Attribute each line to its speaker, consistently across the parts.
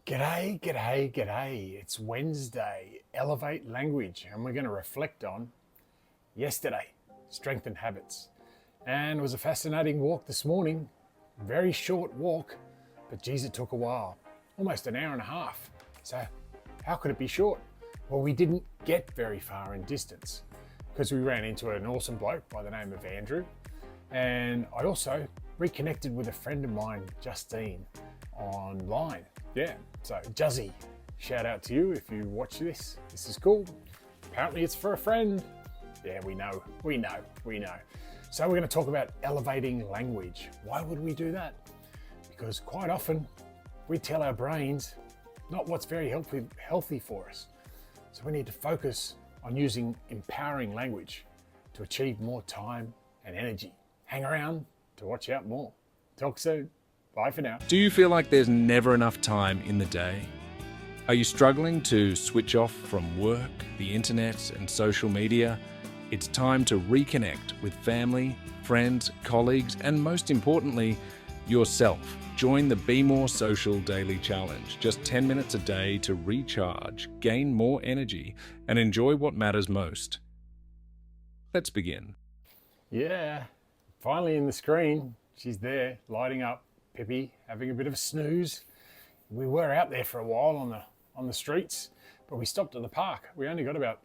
Speaker 1: G'day, g'day, g'day. It's Wednesday, Elevate Language, and we're going to reflect on yesterday, strengthen habits. And it was a fascinating walk this morning. Very short walk, but geez, it took a while, almost an hour and a half. So how could it be short? Well, we didn't get very far in distance because we ran into an awesome bloke by the name of Andrew. And I also reconnected with a friend of mine, Justine, online. Yeah, so Juzzy, shout out to you if you watch this. This is cool. Apparently it's for a friend. Yeah, we know. So we're going to talk about elevating language. Why would we do that? Because quite often we tell our brains not what's very healthy for us. So we need to focus on using empowering language to achieve more time and energy. Hang around to watch out more. Talk soon. Bye for now.
Speaker 2: Do you feel like there's never enough time in the day? Are you struggling to switch off from work, the internet, and social media? It's time to reconnect with family, friends, colleagues, and most importantly, yourself. Join the Be More Social Daily Challenge. Just 10 minutes a day to recharge, gain more energy, and enjoy what matters most. Let's begin.
Speaker 1: Yeah, finally in the screen. She's there, lighting up. Pippi having a bit of a snooze. We were out there for a while on the streets, but we stopped at the park. We only got about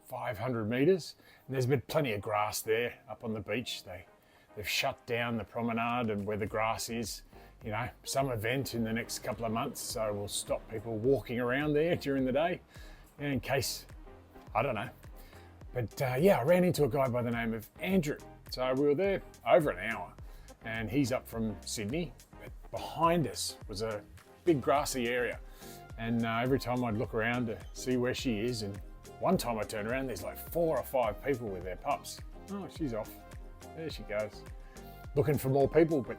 Speaker 1: 500 metres, and there's been plenty of grass there up on the beach. They've shut down the promenade and where the grass is. You know, some event in the next couple of months, so we'll stop people walking around there during the day, in case, I don't know. But I ran into a guy by the name of Andrew. So we were there over an hour, and he's up from Sydney. Behind us was a big grassy area, and every time I'd look around to see where she is, and one time I turned around, there's like 4 or 5 people with their pups. Oh, she's off. There she goes. Looking for more people, but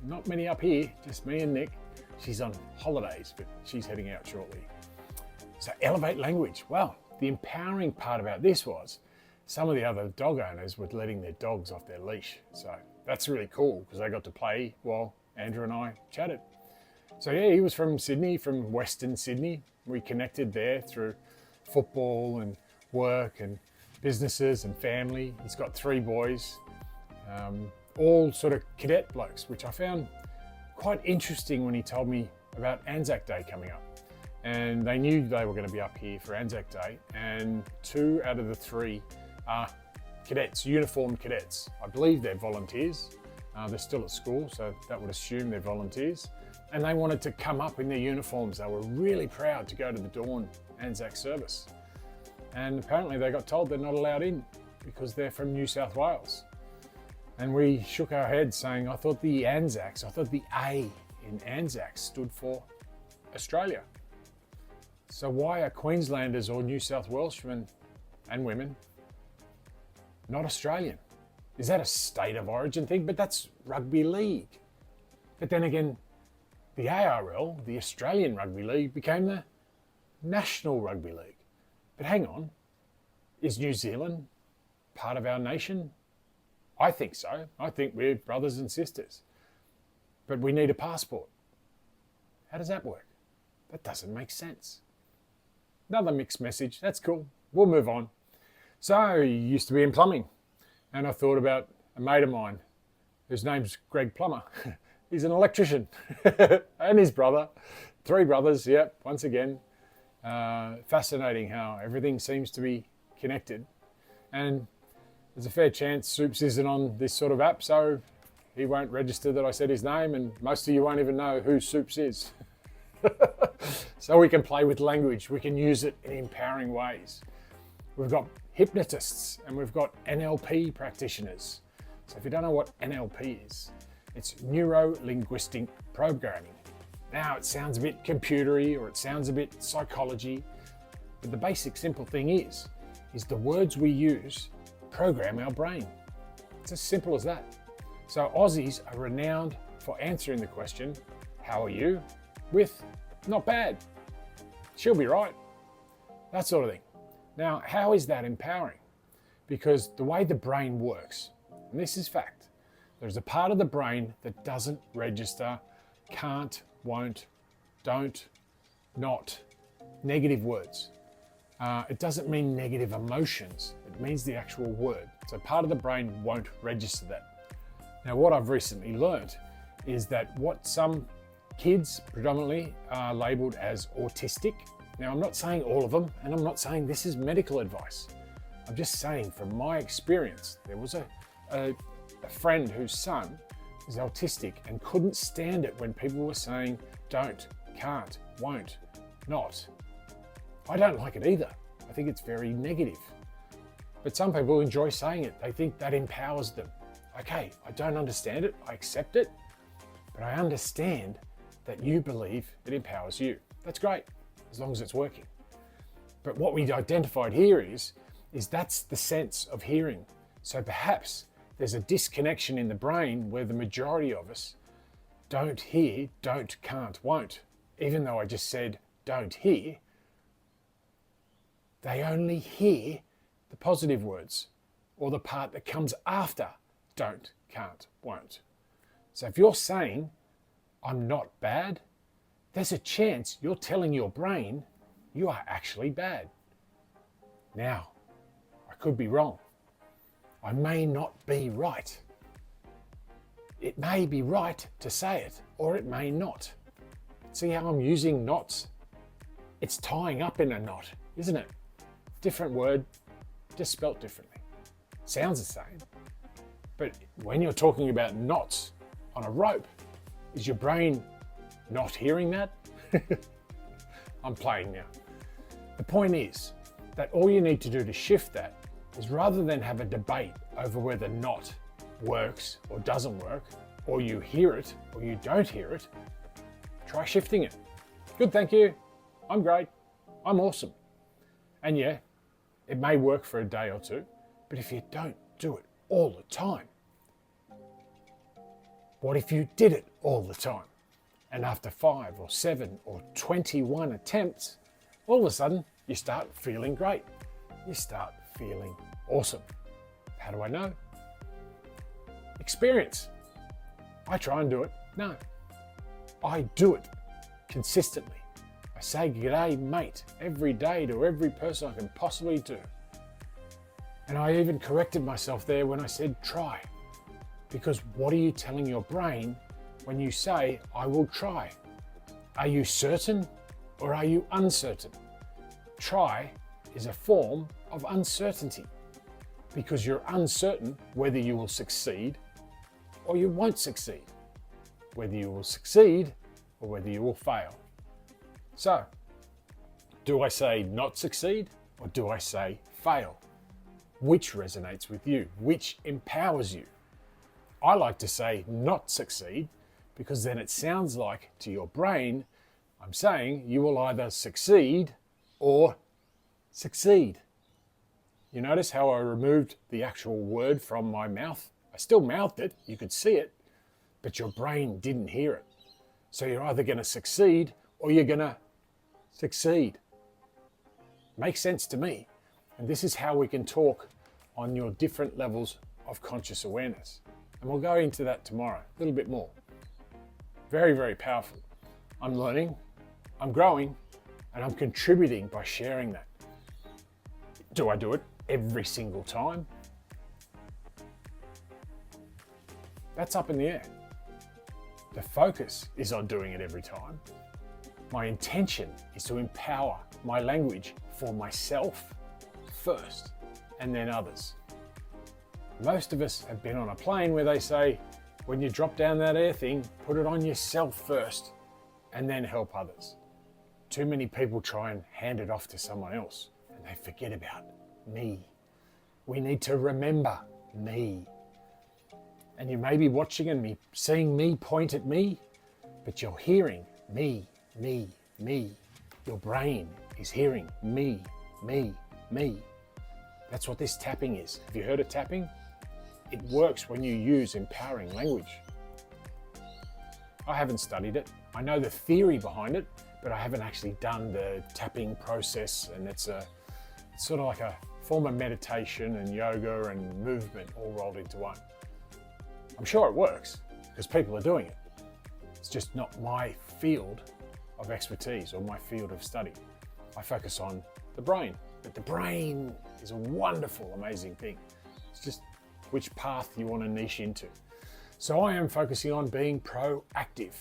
Speaker 1: not many up here, just me and Nick. She's on holidays, but she's heading out shortly. So elevate language. Well, the empowering part about this was some of the other dog owners were letting their dogs off their leash. So that's really cool because they got to play while Andrew and I chatted. So yeah, he was from Sydney, from Western Sydney. We connected there through football and work and businesses and family. He's got 3 boys, all sort of cadet blokes, which I found quite interesting when he told me about Anzac Day coming up. And they knew they were going to be up here for Anzac Day, and 2 out of the 3 are cadets, uniformed cadets. I believe they're volunteers. They're still at school, so that would assume they're volunteers. And they wanted to come up in their uniforms. They were really proud to go to the dawn Anzac service. And apparently they got told they're not allowed in because they're from New South Wales. And we shook our heads saying, I thought the A in Anzac stood for Australia. So why are Queenslanders or New South Welshmen and women not Australian? Is that a state of origin thing? But that's rugby league. But then again, the ARL, the Australian Rugby League, became the National Rugby League. But hang on, is New Zealand part of our nation? I think so. I think we're brothers and sisters. But we need a passport. How does that work? That doesn't make sense. Another mixed message. That's cool. We'll move on. So, I used to be in plumbing. And I thought about a mate of mine whose name's Greg Plummer. He's an electrician. And his brother. 3 brothers, yep, once again. Fascinating how everything seems to be connected. And there's a fair chance Soups isn't on this sort of app, so he won't register that I said his name, and most of you won't even know who Soups is. So we can play with language. We can use it in empowering ways. We've got hypnotists and we've got NLP practitioners. So if you don't know what NLP is, it's neuro-linguistic programming. Now it sounds a bit computery or it sounds a bit psychology, but the basic simple thing is the words we use program our brain. It's as simple as that. So Aussies are renowned for answering the question, how are you? With, not bad. She'll be right. That sort of thing. Now, how is that empowering? Because the way the brain works, and this is fact, there's a part of the brain that doesn't register, can't, won't, don't, not negative words. It doesn't mean negative emotions. It means the actual word. So part of the brain won't register that. Now, what I've recently learned is that what some kids predominantly are labeled as autistic. Now, I'm not saying all of them, and I'm not saying this is medical advice. I'm just saying from my experience, there was a friend whose son is autistic and couldn't stand it when people were saying don't, can't, won't, not. I don't like it either. I think it's very negative. But some people enjoy saying it. They think that empowers them. Okay, I don't understand it. I accept it. But I understand that you believe it empowers you. That's great, as long as it's working. But what we identified here is that's the sense of hearing. So perhaps there's a disconnection in the brain where the majority of us don't hear, don't, can't, won't. Even though I just said don't hear, they only hear the positive words or the part that comes after don't, can't, won't. So if you're saying, I'm not bad, there's a chance you're telling your brain you are actually bad. Now, I could be wrong. I may not be right. It may be right to say it, or it may not. See how I'm using knots? It's tying up in a knot, isn't it? Different word, just spelt differently. Sounds the same. But when you're talking about knots on a rope, is your brain not hearing that? I'm playing now. The point is that all you need to do to shift that is, rather than have a debate over whether knot works or doesn't work, or you hear it or you don't hear it, try shifting it. Good, thank you. I'm great. I'm awesome. And yeah, it may work for a day or two, but if you don't do it all the time, what if you did it all the time? And after 5 or 7 or 21 attempts, all of a sudden you start feeling great. You start feeling awesome. How do I know? Experience. I try and do it. No. I do it consistently. I say g'day mate every day to every person I can possibly do. And I even corrected myself there when I said try. Because what are you telling your brain when you say, I will try? Are you certain or are you uncertain? Try is a form of uncertainty because you're uncertain whether you will succeed or you won't succeed, whether you will succeed or whether you will fail. So, do I say not succeed or do I say fail? Which resonates with you? Which empowers you? I like to say not succeed because then it sounds like to your brain, I'm saying you will either succeed or succeed. You notice how I removed the actual word from my mouth? I still mouthed it, you could see it, but your brain didn't hear it. So you're either going to succeed or you're going to succeed. Makes sense to me. And this is how we can talk on your different levels of conscious awareness. And we'll go into that tomorrow, a little bit more. Very, very powerful. I'm learning, I'm growing, and I'm contributing by sharing that. Do I do it every single time? That's up in the air. The focus is on doing it every time. My intention is to empower my language for myself first, and then others. Most of us have been on a plane where they say, when you drop down that air thing, put it on yourself first, and then help others. Too many people try and hand it off to someone else, and they forget about me. We need to remember me. And you may be watching and seeing me point at me, but you're hearing me, me, me. Your brain is hearing me, me, me. That's what this tapping is. Have you heard of tapping? It works when you use empowering language. I haven't studied it. I know the theory behind it, but I haven't actually done the tapping process, and it's sort of like a form of meditation and yoga and movement all rolled into one. I'm sure it works because people are doing it. It's just not my field of expertise or my field of study. I focus on the brain, but the brain is a wonderful, amazing thing. It's just which path you want to niche into. So I am focusing on being proactive,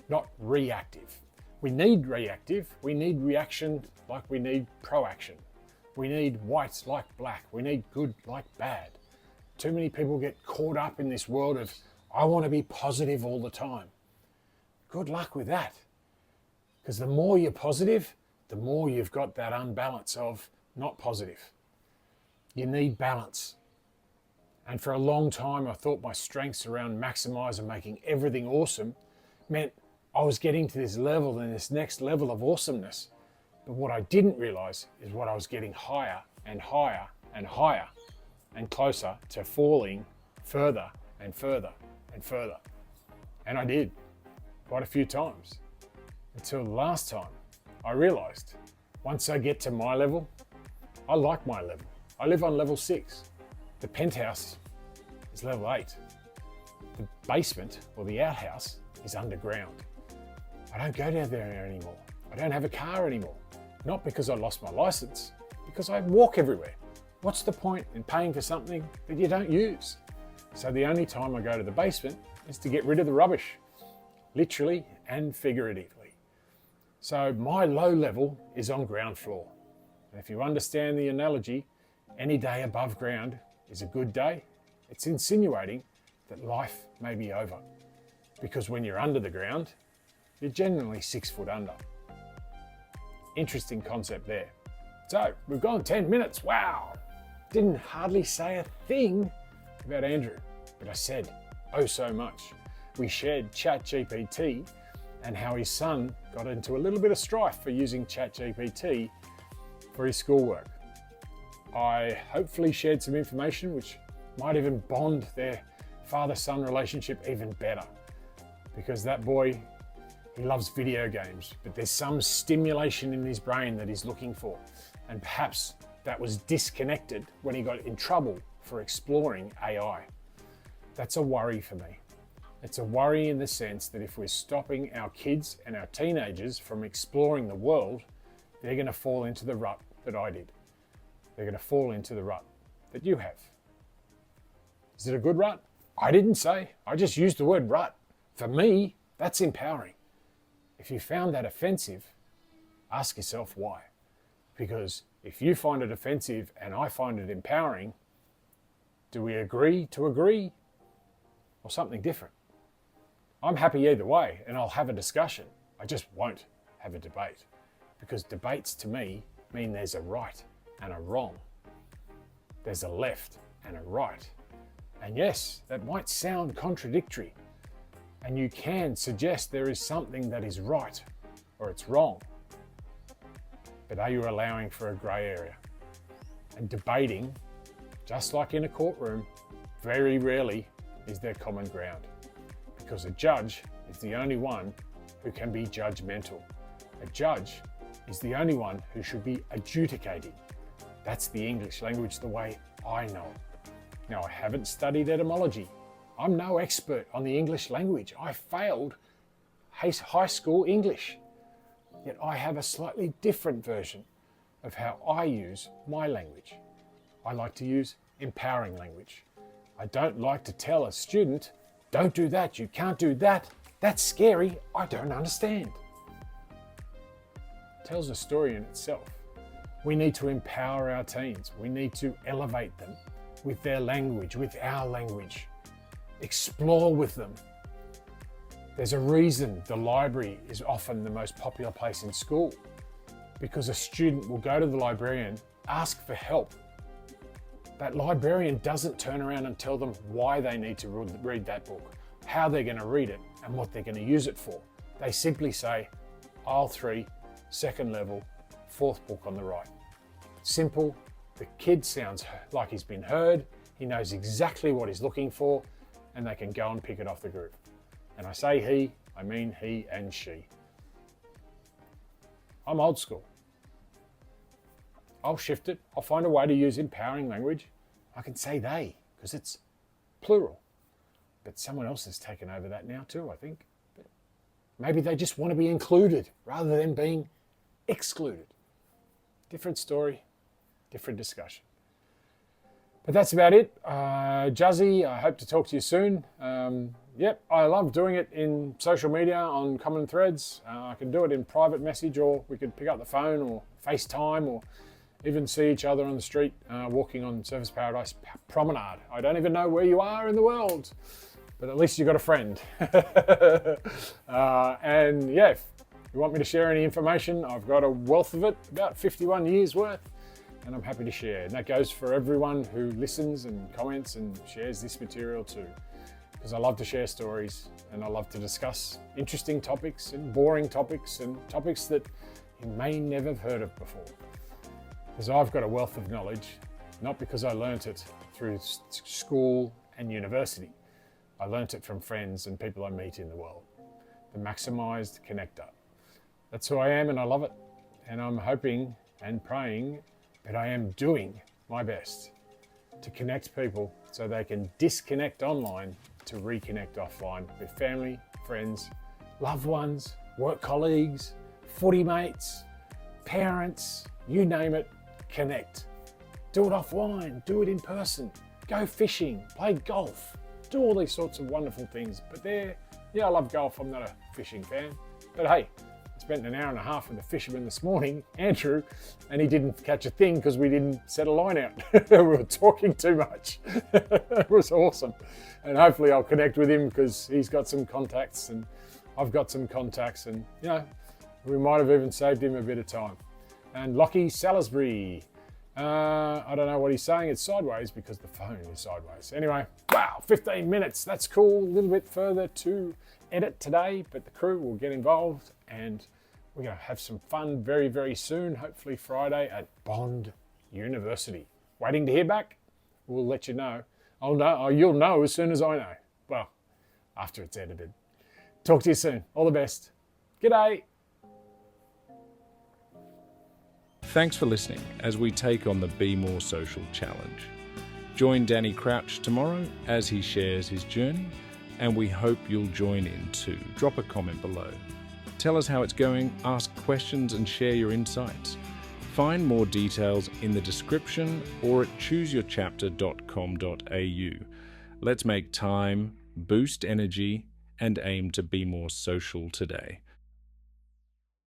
Speaker 1: not reactive. We need reactive, we need reaction like we need proaction. We need white like black, we need good like bad. Too many people get caught up in this world of, I want to be positive all the time. Good luck with that. Because the more you're positive, the more you've got that unbalance of not positive. You need balance. And for a long time, I thought my strengths around maximize and making everything awesome meant I was getting to this level and this next level of awesomeness. But what I didn't realize is what I was getting higher and higher and higher and closer to falling further and further and further. And I did quite a few times until the last time I realized once I get to my level, I like my level. I live on level 6. The penthouse is level 8. The basement or the outhouse is underground. I don't go down there anymore. I don't have a car anymore. Not because I lost my license, because I walk everywhere. What's the point in paying for something that you don't use? So the only time I go to the basement is to get rid of the rubbish, literally and figuratively. So my low level is on ground floor. And if you understand the analogy, any day above ground is a good day. It's insinuating that life may be over. Because when you're under the ground, you're generally 6 foot under. Interesting concept there. So we've gone 10 minutes, wow. Didn't hardly say a thing about Andrew, but I said oh so much. We shared ChatGPT and how his son got into a little bit of strife for using ChatGPT for his schoolwork. I hopefully shared some information which might even bond their father-son relationship even better, because that boy, he loves video games, but there's some stimulation in his brain that he's looking for, and perhaps that was disconnected when he got in trouble for exploring AI. That's a worry for me. It's a worry in the sense that if we're stopping our kids and our teenagers from exploring the world, they're going to fall into the rut that I did. They're going to fall into the rut that you have. Is it a good rut? I didn't say. I just used the word rut. For me, that's empowering. If you found that offensive, ask yourself why. Because if you find it offensive and I find it empowering, do we agree to agree or something different? I'm happy either way and I'll have a discussion. I just won't have a debate, because debates to me mean there's a right and a wrong. There's a left and a right. And yes, that might sound contradictory, and you can suggest there is something that is right or it's wrong. But are you allowing for a grey area? And debating, just like in a courtroom, very rarely is there common ground, because a judge is the only one who can be judgmental. A judge is the only one who should be adjudicating. That's the English language the way I know it. Now, I haven't studied etymology. I'm no expert on the English language. I failed high school English. Yet I have a slightly different version of how I use my language. I like to use empowering language. I don't like to tell a student, don't do that, you can't do that, that's scary, I don't understand. It tells a story in itself. We need to empower our teens. We need to elevate them with their language, with our language. Explore with them. There's a reason the library is often the most popular place in school, because a student will go to the librarian, ask for help. That librarian doesn't turn around and tell them why they need to read that book, how they're going to read it, and what they're going to use it for. They simply say, aisle 3, second level, 4th book on the right. Simple. The kid sounds like he's been heard. He knows exactly what he's looking for, and they can go and pick it off the group. And I say he, I mean he and she. I'm old school. I'll shift it. I'll find a way to use empowering language. I can say they, because it's plural. But someone else has taken over that now too, I think. But Maybe they just want to be included rather than being excluded. Different story, different discussion. But that's about it. Juzzy, I hope to talk to you soon. Yep, I love doing it in social media on common threads. I can do it in private message, or we could pick up the phone or FaceTime, or even see each other on the street walking on Surfers Paradise Promenade. I don't even know where you are in the world, but at least you've got a friend. And yeah, if you want me to share any information, I've got a wealth of it, about 51 years worth, and I'm happy to share. And that goes for everyone who listens and comments and shares this material too, because I love to share stories and I love to discuss interesting topics and boring topics and topics that you may never have heard of before. Because I've got a wealth of knowledge, not because I learnt it through school and university. I learnt it from friends and people I meet in the world. The maximised connector. That's who I am, and I love it. And I'm hoping and praying that I am doing my best to connect people so they can disconnect online to reconnect offline with family, friends, loved ones, work colleagues, footy mates, parents, you name it, connect. Do it offline, do it in person, go fishing, play golf, do all these sorts of wonderful things. But I love golf, I'm not a fishing fan. But hey, I spent an hour and a half with a fisherman this morning, Andrew, and he didn't catch a thing because we didn't set a line out. We were talking too much. It was awesome. And hopefully I'll connect with him because he's got some contacts and I've got some contacts, and we might have even saved him a bit of time. And Lockie Salisbury, I don't know what he's saying. It's sideways because the phone is sideways. Anyway, wow, 15 minutes. That's cool. A little bit further to edit today, but the crew will get involved and we're going to have some fun very, very soon. Hopefully Friday at Bond University. Waiting to hear back? We'll let you know. You'll know as soon as I know. Well, after it's edited. Talk to you soon. All the best. G'day.
Speaker 2: Thanks for listening as we take on the Be More Social Challenge. Join Danny Crouch tomorrow as he shares his journey, and we hope you'll join in too. Drop a comment below. Tell us how it's going, ask questions and share your insights. Find more details in the description or at chooseyourchapter.com.au. Let's make time, boost energy, and aim to be more social today.